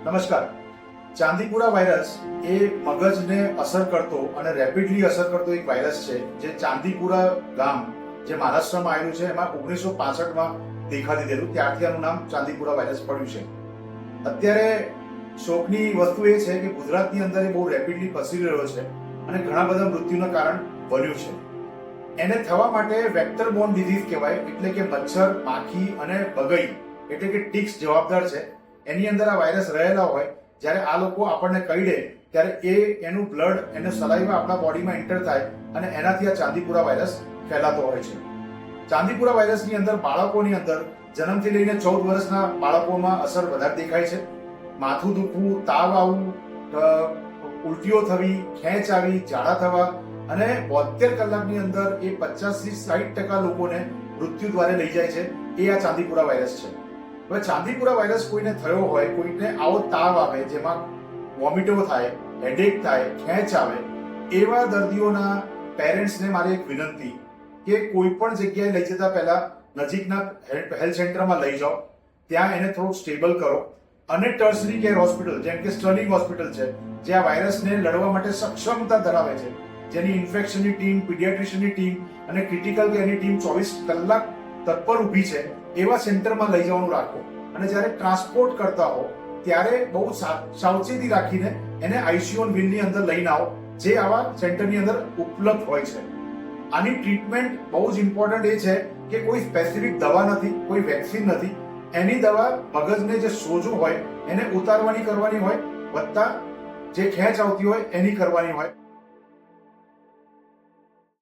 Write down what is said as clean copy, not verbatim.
નમસ્કાર. ચાંદીપુરા વાયરસ એ મગજને અસર કરતો અને રેપિડલી અસર કરતો એક વાયરસ છે જે ચાંદીપુરા ગામ જે મહારાષ્ટ્રમાં આવેલું છે એમાં 1965માં દેખા દીધેલું. ત્યારથી આનું નામ ચાંદીપુરા વાયરસ પડ્યું છે. અત્યારે શોકની વસ્તુ એ છે કે ગુજરાતની અંદર એ બહુ રેપિડલી પસરી રહ્યો છે અને ઘણા બધા મૃત્યુનું કારણ બન્યું છે. એને થવા માટે વેક્ટર બોર્ન ડિઝીઝ કહેવાય, એટલે કે મચ્છર, માખી અને બગઈ એટલે કે ટિક્સ જવાબદાર છે. એની અંદર આ વાયરસ રહેલા હોય, જ્યારે આ લોકો આપણને કરડે ત્યારે એનું બ્લડ એનો સલાઈવા આપણા બોડીમાં એન્ટર થાય અને એનાથી આ ચાંદીપુરા વાયરસ ફેલાતો હોય છે. ચાંદીપુરા વાયરસની અંદર બાળકોની અંદર જન્મથી લઈને 14 વર્ષના બાળકોમાં અસર વધારે દેખાય છે. માથું દુખવું, તાવ આવવું, ઉલટીઓ થવી, ખેંચ આવી, ઝાડા થવા અને 72 કલાકની અંદર એ 50 થી 60% લોકોને મૃત્યુ દ્વારે લઈ જાય છે. એ આ ચાંદીપુરા વાયરસ છે. હવે ચાંદીપુરા વાયરસ કોઈને થયો હોય, કોઈને આવો તાવ આવે જેમાં વોમિટો થાય, હેડેક થાય, ખેંચ આવે, એવા દર્દીઓના પેરેન્ટ્સને મારી એક વિનંતી કે કોઈ પણ જગ્યાએ લઈ જતા પહેલા નજીકના હેલ્થ સેન્ટરમાં લઈ જાઓ, ત્યાં એને થોડુંક સ્ટેબલ કરો અને ટર્શરી કેર હોસ્પિટલ જેમ કે સ્ટર્લિંગ હોસ્પિટલ છે જે આ વાયરસને લડવા માટે સક્ષમતા ધરાવે છે, જેની ઇન્ફેક્શનની ટીમ, પીડિયાટ્રિશિયનની ટીમ અને ક્રિટિકલ કેરની ટીમ 24 કલાક તત્પર ઊભી છે, એવા સેન્ટરમાં લઈ જવાનું રાખો. અને જ્યારે ટ્રાન્સપોર્ટ કરતા હો ત્યારે બહુ સાવચેતી રાખીને એને આઈસીયુ વ્હીલની અંદર લઈને આવો, જે આવા સેન્ટરની અંદર ઉપલબ્ધ હોય છે. આની ટ્રીટમેન્ટ બહુ જ ઇમ્પોર્ટન્ટ એ છે કે કોઈ સ્પેસિફિક દવા નથી, કોઈ વેક્સિન નથી. એની દવા મગજને જે સોજો હોય એને ઉતારવાની કરવાની હોય, વત્તા જે ખેંચ આવતી હોય એની કરવાની હોય.